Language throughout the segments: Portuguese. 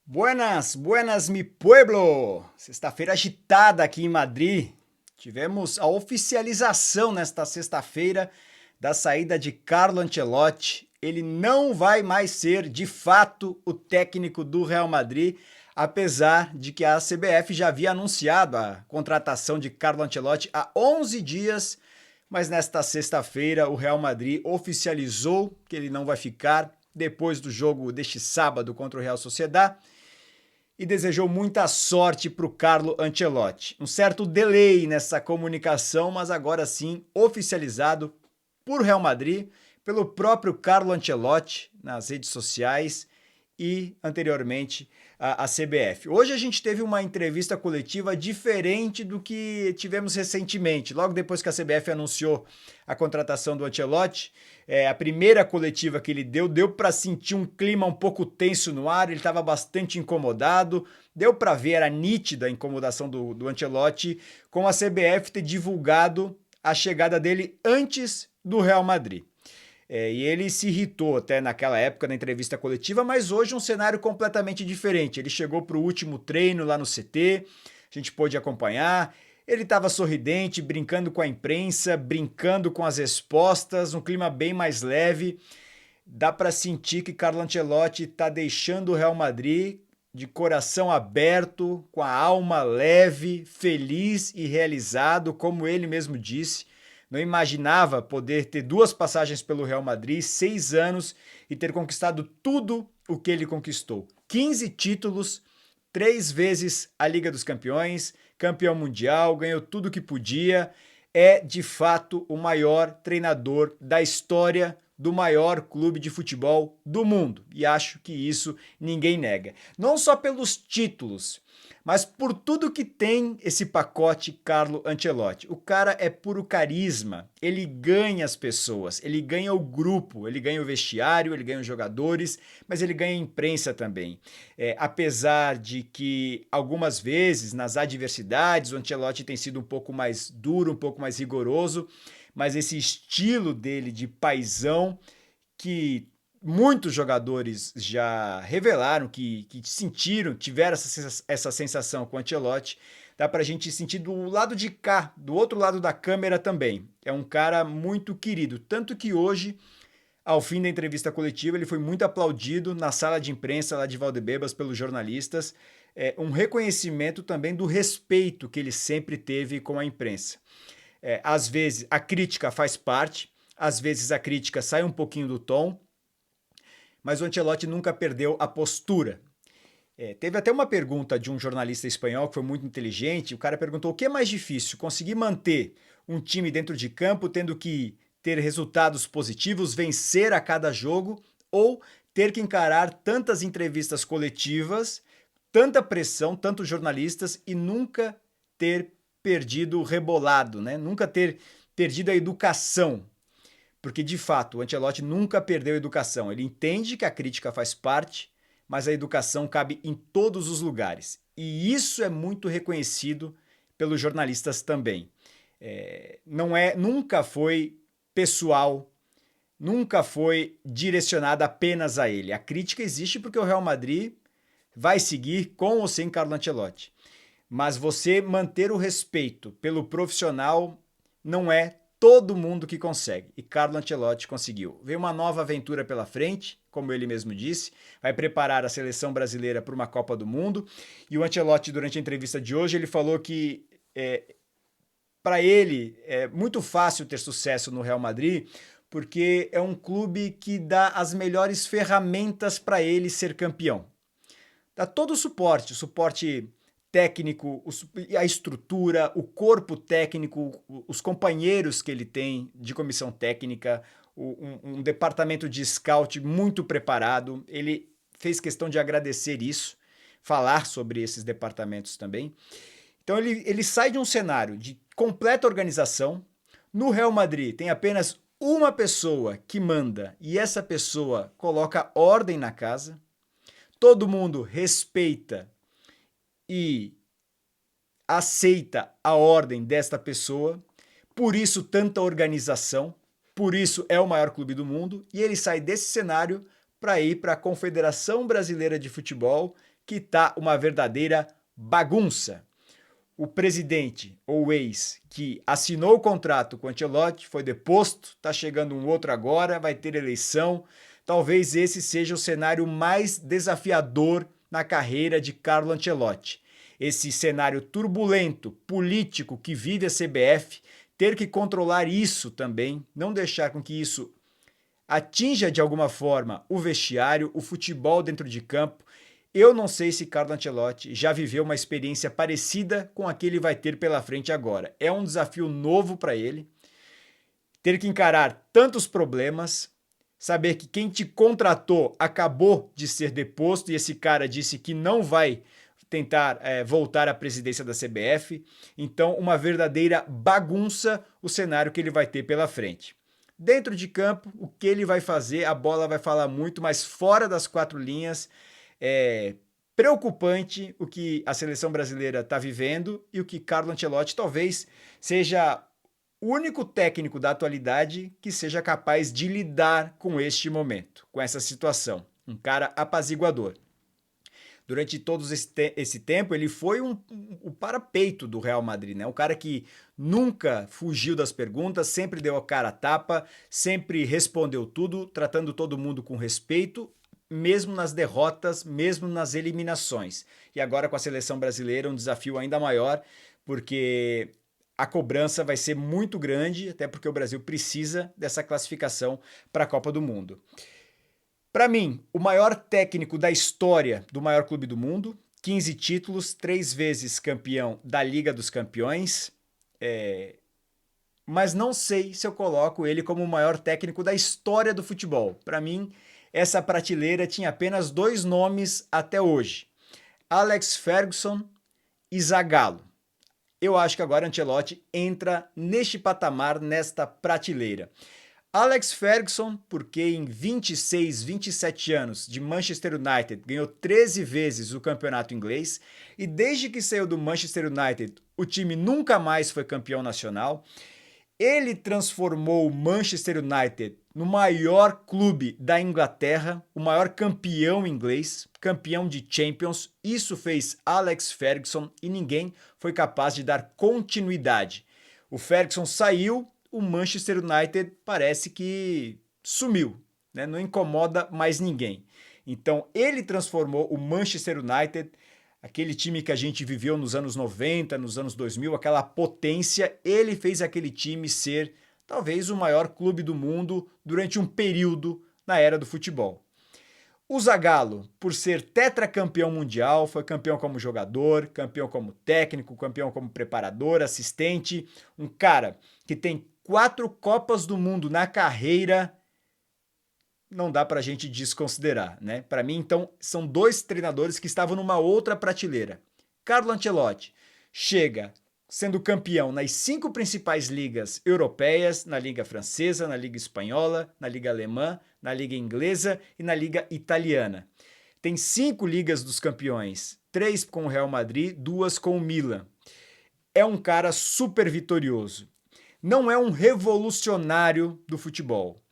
Buenas, buenas mi pueblo! Sexta-feira agitada aqui em Madrid. Tivemos a oficialização nesta sexta-feira da saída de Carlo Ancelotti. Ele não vai mais ser, de fato, o técnico do Real Madrid, apesar de que a CBF já havia anunciado a contratação de Carlo Ancelotti há 11 dias, mas nesta sexta-feira o Real Madrid oficializou que ele não vai ficar depois do jogo deste sábado contra o Real Sociedad e desejou muita sorte para o Carlo Ancelotti. Um certo delay nessa comunicação, mas agora sim oficializado por Real Madrid, pelo próprio Carlo Ancelotti nas redes sociais e anteriormente a CBF. Hoje a gente teve uma entrevista coletiva diferente do que tivemos recentemente. Logo depois que a CBF anunciou a contratação do Ancelotti, a primeira coletiva que ele deu para sentir um clima um pouco tenso no ar, ele estava bastante incomodado, deu para ver, era nítida a incomodação do Ancelotti com a CBF ter divulgado a chegada dele antes do Real Madrid. E ele se irritou até naquela época na entrevista coletiva, mas hoje um cenário completamente diferente. Ele chegou para o último treino lá no CT, a gente pôde acompanhar. Ele estava sorridente, brincando com a imprensa, brincando com as respostas, um clima bem mais leve. Dá para sentir que Carlo Ancelotti está deixando o Real Madrid de coração aberto, com a alma leve, feliz e realizado, como ele mesmo disse. Não imaginava poder ter 2 passagens pelo Real Madrid, 6 anos e ter conquistado tudo o que ele conquistou. 15 títulos, 3 vezes a Liga dos Campeões, campeão mundial, ganhou tudo que podia. É, de fato, o maior treinador da história do maior clube de futebol do mundo. E acho que isso ninguém nega. Não só pelos títulos, mas por tudo que tem esse pacote Carlo Ancelotti. O cara é puro carisma, ele ganha as pessoas, ele ganha o grupo, ele ganha o vestiário, ele ganha os jogadores, mas ele ganha a imprensa também. Apesar de que algumas vezes nas adversidades o Ancelotti tem sido um pouco mais duro, um pouco mais rigoroso, mas esse estilo dele de paizão que muitos jogadores já revelaram que sentiram, tiveram essa sensação com o Ancelotti. Dá pra gente sentir do lado de cá, do outro lado da câmera também. É um cara muito querido, tanto que hoje, ao fim da entrevista coletiva, ele foi muito aplaudido na sala de imprensa lá de Valdebebas pelos jornalistas. Um reconhecimento também do respeito que ele sempre teve com a imprensa. Às vezes a crítica faz parte, às vezes a crítica sai um pouquinho do tom, mas o Ancelotti nunca perdeu a postura. Teve até uma pergunta de um jornalista espanhol que foi muito inteligente. O cara perguntou: o que é mais difícil, conseguir manter um time dentro de campo tendo que ter resultados positivos, vencer a cada jogo, ou ter que encarar tantas entrevistas coletivas, tanta pressão, tantos jornalistas e nunca ter perdido o rebolado, né? Nunca ter perdido a educação. Porque, de fato, o Ancelotti nunca perdeu a educação. Ele entende que a crítica faz parte, mas a educação cabe em todos os lugares. E isso é muito reconhecido pelos jornalistas também. Nunca foi pessoal, nunca foi direcionada apenas a ele. A crítica existe porque o Real Madrid vai seguir com ou sem Carlo Ancelotti. Mas você manter o respeito pelo profissional não é todo mundo que consegue. E Carlo Ancelotti conseguiu. Veio uma nova aventura pela frente, como ele mesmo disse, vai preparar a seleção brasileira para uma Copa do Mundo. E o Ancelotti, durante a entrevista de hoje, ele falou que para ele é muito fácil ter sucesso no Real Madrid, porque é um clube que dá as melhores ferramentas para ele ser campeão. Dá todo o suporte técnico, a estrutura, o corpo técnico, os companheiros que ele tem de comissão técnica, um departamento de scout muito preparado. Ele fez questão de agradecer isso, falar sobre esses departamentos também. Então ele sai de um cenário de completa organização. No Real Madrid tem apenas uma pessoa que manda e essa pessoa coloca ordem na casa. Todo mundo respeita e aceita a ordem desta pessoa, por isso tanta organização, por isso é o maior clube do mundo, e ele sai desse cenário para ir para a Confederação Brasileira de Futebol, que está uma verdadeira bagunça. O presidente, ou ex, que assinou o contrato com o Ancelotti, foi deposto, está chegando um outro agora, vai ter eleição. Talvez esse seja o cenário mais desafiador na carreira de Carlo Ancelotti. Esse cenário turbulento, político que vive a CBF, ter que controlar isso também, não deixar com que isso atinja de alguma forma o vestiário, o futebol dentro de campo. Eu não sei se Carlo Ancelotti já viveu uma experiência parecida com a que ele vai ter pela frente agora. É um desafio novo para ele, ter que encarar tantos problemas, saber que quem te contratou acabou de ser deposto e esse cara disse que não vai tentar voltar à presidência da CBF. Então, uma verdadeira bagunça o cenário que ele vai ter pela frente. Dentro de campo, o que ele vai fazer, a bola vai falar muito, mas fora das quatro linhas, é preocupante o que a seleção brasileira está vivendo e o que Carlo Ancelotti talvez seja o único técnico da atualidade que seja capaz de lidar com este momento, com essa situação. Um cara apaziguador. Durante todo esse tempo, ele foi o parapeito do Real Madrid, né? Um cara que nunca fugiu das perguntas, sempre deu a cara a tapa, sempre respondeu tudo, tratando todo mundo com respeito, mesmo nas derrotas, mesmo nas eliminações. E agora com a seleção brasileira, um desafio ainda maior, porque a cobrança vai ser muito grande, até porque o Brasil precisa dessa classificação para a Copa do Mundo. Para mim, o maior técnico da história do maior clube do mundo, 15 títulos, 3 vezes campeão da Liga dos Campeões, mas não sei se eu coloco ele como o maior técnico da história do futebol. Para mim, essa prateleira tinha apenas 2 nomes até hoje: Alex Ferguson e Zagallo. Eu acho que agora Ancelotti entra neste patamar, nesta prateleira. Alex Ferguson, porque em 26, 27 anos de Manchester United ganhou 13 vezes o campeonato inglês e desde que saiu do Manchester United o time nunca mais foi campeão nacional. Ele transformou o Manchester United no maior clube da Inglaterra, o maior campeão inglês, campeão de Champions. Isso fez Alex Ferguson e ninguém foi capaz de dar continuidade. O Ferguson saiu, o Manchester United parece que sumiu, né? Não incomoda mais ninguém. Então ele transformou o Manchester United, aquele time que a gente viveu nos anos 90, nos anos 2000, aquela potência, ele fez aquele time ser talvez o maior clube do mundo durante um período na era do futebol. O Zagallo, por ser tetracampeão mundial, foi campeão como jogador, campeão como técnico, campeão como preparador, assistente, um cara que tem 4 Copas do Mundo na carreira, não dá pra gente desconsiderar, né? Para mim, então, são 2 treinadores que estavam numa outra prateleira. Carlo Ancelotti chega sendo campeão nas 5 principais ligas europeias, na Liga Francesa, na Liga Espanhola, na Liga Alemã, na Liga Inglesa e na Liga Italiana. Tem 5 Ligas dos Campeões, 3 com o Real Madrid, 2 com o Milan. É um cara super vitorioso. Não é um revolucionário do futebol.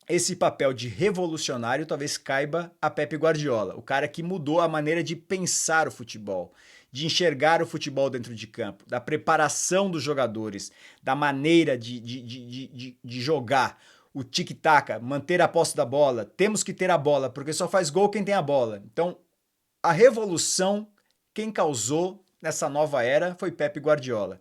Esse papel de revolucionário talvez caiba a Pep Guardiola, o cara que mudou a maneira de pensar o futebol, de enxergar o futebol dentro de campo, da preparação dos jogadores, da maneira de jogar, o tic-tac, manter a posse da bola. Temos que ter a bola, porque só faz gol quem tem a bola. Então, a revolução, quem causou nessa nova era foi Pep Guardiola.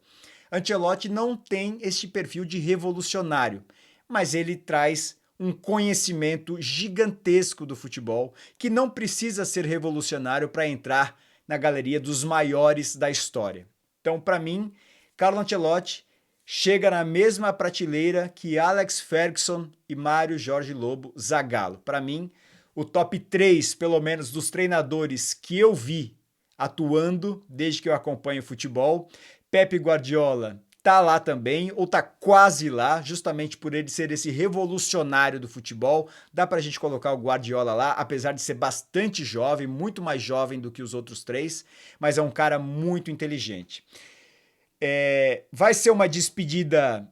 Ancelotti não tem este perfil de revolucionário, mas ele traz um conhecimento gigantesco do futebol que não precisa ser revolucionário para entrar na galeria dos maiores da história. Então, para mim, Carlo Ancelotti chega na mesma prateleira que Alex Ferguson e Mário Jorge Lobo Zagallo. Para mim, o top 3, pelo menos, dos treinadores que eu vi atuando desde que eu acompanho futebol. Pep Guardiola tá lá também, ou tá quase lá, justamente por ele ser esse revolucionário do futebol. Dá pra gente colocar o Guardiola lá, apesar de ser bastante jovem, muito mais jovem do que os outros 3, mas é um cara muito inteligente. Vai ser uma despedida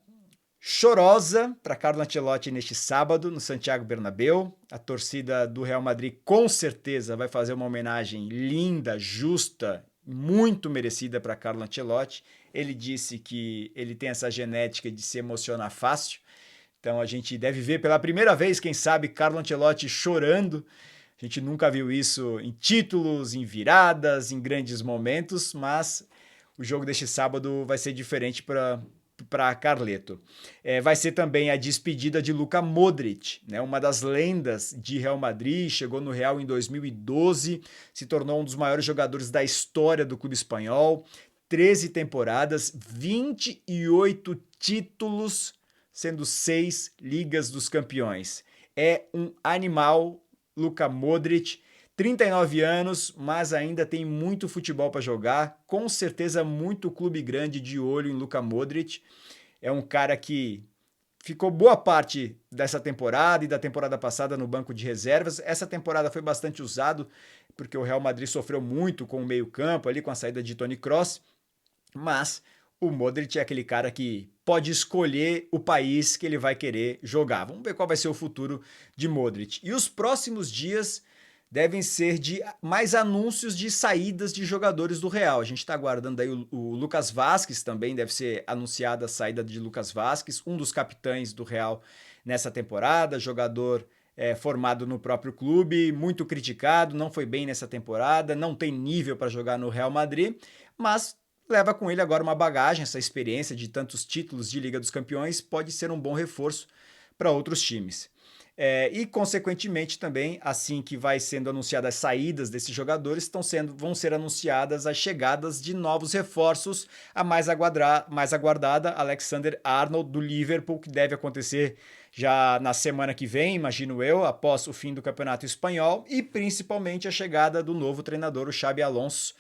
chorosa para Carlo Ancelotti neste sábado no Santiago Bernabéu. A torcida do Real Madrid com certeza vai fazer uma homenagem linda, justa, muito merecida para Carlo Ancelotti. Ele disse que ele tem essa genética de se emocionar fácil. Então a gente deve ver pela primeira vez, quem sabe, Carlo Ancelotti chorando. A gente nunca viu isso em títulos, em viradas, em grandes momentos, mas o jogo deste sábado vai ser diferente para Carleto. Vai ser também a despedida de Luka Modric, né? Uma das lendas de Real Madrid, chegou no Real em 2012, se tornou um dos maiores jogadores da história do clube espanhol, 13 temporadas, 28 títulos, sendo 6 Ligas dos Campeões. É um animal, Luka Modric, 39 anos, mas ainda tem muito futebol para jogar, com certeza muito clube grande de olho em Luka Modric. É um cara que ficou boa parte dessa temporada e da temporada passada no banco de reservas. Essa temporada foi bastante usado, porque o Real Madrid sofreu muito com o meio-campo ali, com a saída de Toni Kroos, mas o Modric é aquele cara que pode escolher o país que ele vai querer jogar. Vamos ver qual vai ser o futuro de Modric. E os próximos dias devem ser de mais anúncios de saídas de jogadores do Real. A gente está aguardando aí o Lucas Vázquez também, deve ser anunciada a saída de Lucas Vázquez, um dos capitães do Real nessa temporada, jogador formado no próprio clube, muito criticado, não foi bem nessa temporada, não tem nível para jogar no Real Madrid, mas leva com ele agora uma bagagem, essa experiência de tantos títulos de Liga dos Campeões pode ser um bom reforço para outros times. E, consequentemente, também, assim que vai sendo anunciadas as saídas desses jogadores, vão ser anunciadas as chegadas de novos reforços, a mais aguardada, Alexander-Arnold, do Liverpool, que deve acontecer já na semana que vem, imagino eu, após o fim do Campeonato Espanhol, e principalmente a chegada do novo treinador, o Xabi Alonso.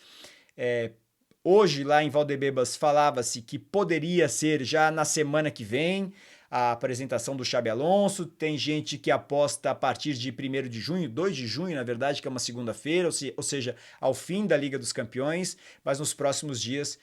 Hoje, lá em Valdebebas, falava-se que poderia ser já na semana que vem a apresentação do Xabi Alonso. Tem gente que aposta a partir de 1º de junho, 2 de junho, na verdade, que é uma segunda-feira, ou seja, ao fim da Liga dos Campeões, mas nos próximos dias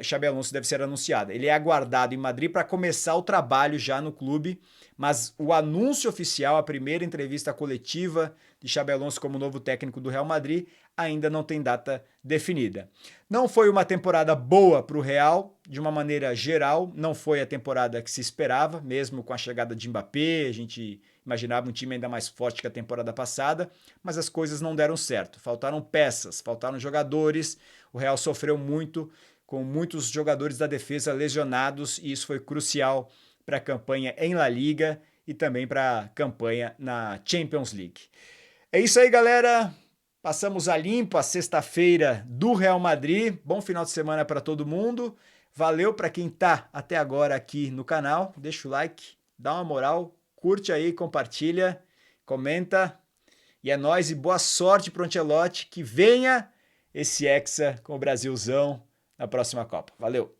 Xabi Alonso deve ser anunciado. Ele é aguardado em Madrid para começar o trabalho já no clube, mas o anúncio oficial, a primeira entrevista coletiva de Xabi Alonso como novo técnico do Real Madrid, ainda não tem data definida. Não foi uma temporada boa para o Real, de uma maneira geral, não foi a temporada que se esperava, mesmo com a chegada de Mbappé, a gente imaginava um time ainda mais forte que a temporada passada, mas as coisas não deram certo, faltaram peças, faltaram jogadores, o Real sofreu muito, com muitos jogadores da defesa lesionados, e isso foi crucial para a campanha em La Liga e também para a campanha na Champions League. É isso aí, galera. Passamos a limpo a sexta-feira do Real Madrid. Bom final de semana para todo mundo. Valeu para quem tá até agora aqui no canal. Deixa o like, dá uma moral, curte aí, compartilha, comenta. E é nóis e boa sorte pro Ancelotti. Que venha esse Hexa com o Brasilzão na próxima Copa. Valeu!